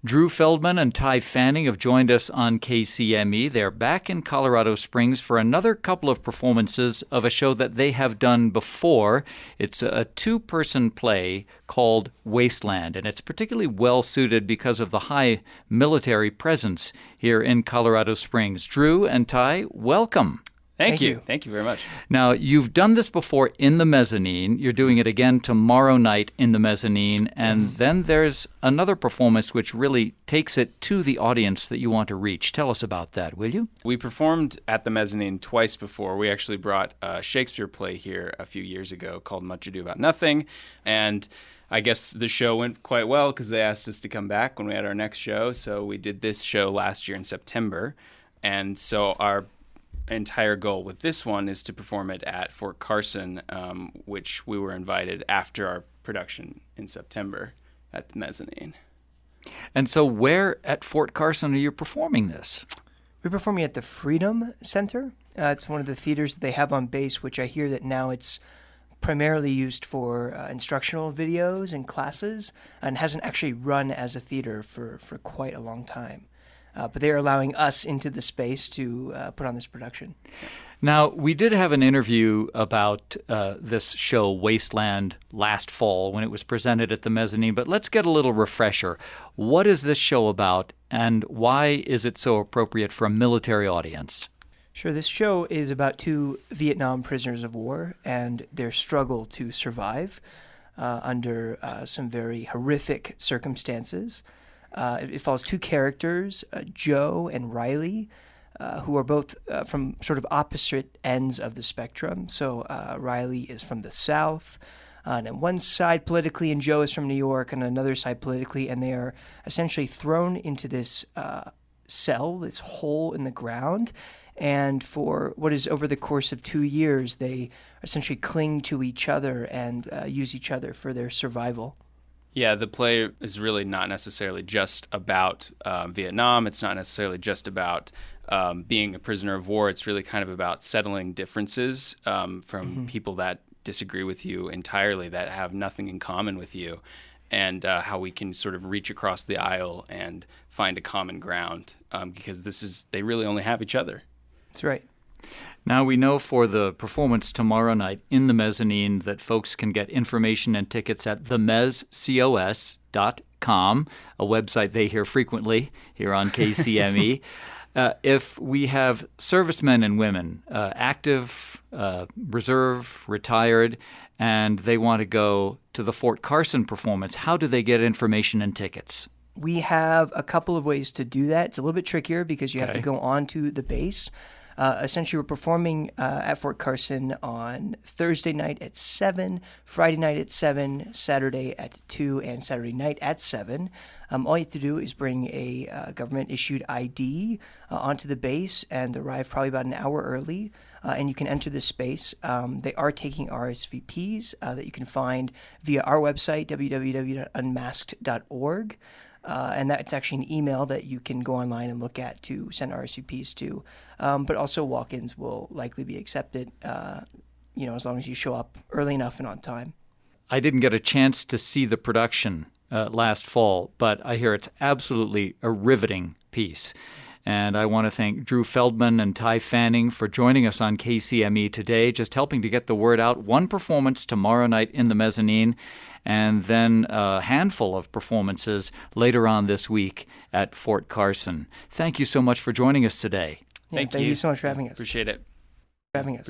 Drew Feldman and Ty Fanning have joined us on KCME. They're back in Colorado Springs for another couple of performances of a show that they have done before. It's a two-person play called Wasteland, and it's particularly well-suited because of the high military presence here in Colorado Springs. Drew and Ty, welcome. Thank you. Thank you very much. Now, you've done this before in the mezzanine. You're doing it again tomorrow night in the mezzanine. And then there's another performance which really takes it to the audience that you want to reach. Tell us about that, will you? We performed at the mezzanine twice before. We actually brought a Shakespeare play here a few years ago called Much Ado About Nothing. And I guess the show went quite well because they asked us to come back when we had our next show. So we did this show last year in September. And so our entire goal with this one is to perform it at Fort Carson, which we were invited after our production in September at the mezzanine. And so where at Fort Carson are you performing this? We're performing at the Freedom Center. It's one of the theaters that they have on base, which I hear that now it's primarily used for instructional videos and classes, and hasn't actually run as a theater for quite a long time. But they're allowing us into the space to put on this production. Now, we did have an interview about this show, Wasteland, last fall when it was presented at the mezzanine, but let's get a little refresher. What is this show about, and why is it so appropriate for a military audience? Sure, this show is about two Vietnam prisoners of war and their struggle to survive under some very horrific circumstances. It follows two characters, Joe and Riley, who are both from sort of opposite ends of the spectrum. So Riley is from the South, on one side politically, and Joe is from New York on another side politically, and they are essentially thrown into this cell, this hole in the ground. And for what is over the course of 2 years, they essentially cling to each other and use each other for their survival. Yeah, the play is really not necessarily just about Vietnam. It's not necessarily just about being a prisoner of war. It's really kind of about settling differences from people that disagree with you entirely, that have nothing in common with you, and how we can sort of reach across the aisle and find a common ground because they really only have each other. That's right. Now, we know for the performance tomorrow night in the mezzanine that folks can get information and tickets at themezcos.com, a website they hear frequently here on KCME. If we have servicemen and women, active, reserve, retired, and they want to go to the Fort Carson performance, how do they get information and tickets? We have a couple of ways to do that. It's a little bit trickier because you have to go onto the base. Essentially, we're performing at Fort Carson on Thursday night at 7, Friday night at 7, Saturday at 2, and Saturday night at 7. All you have to do is bring a government-issued ID onto the base and arrive probably about an hour early, and you can enter the space. They are taking RSVPs that you can find via our website, www.unmasqued.org. And that's actually an email that you can go online and look at to send RSVPs to. But also walk-ins will likely be accepted, as long as you show up early enough and on time. I didn't get a chance to see the production last fall, but I hear it's absolutely a riveting piece. And I want to thank Drew Feldman and Ty Fanning for joining us on KCME today, just helping to get the word out. One performance tomorrow night in the mezzanine, and then a handful of performances later on this week at Fort Carson. Thank you so much for joining us today. Thank you so much for having us. Appreciate it. For having us.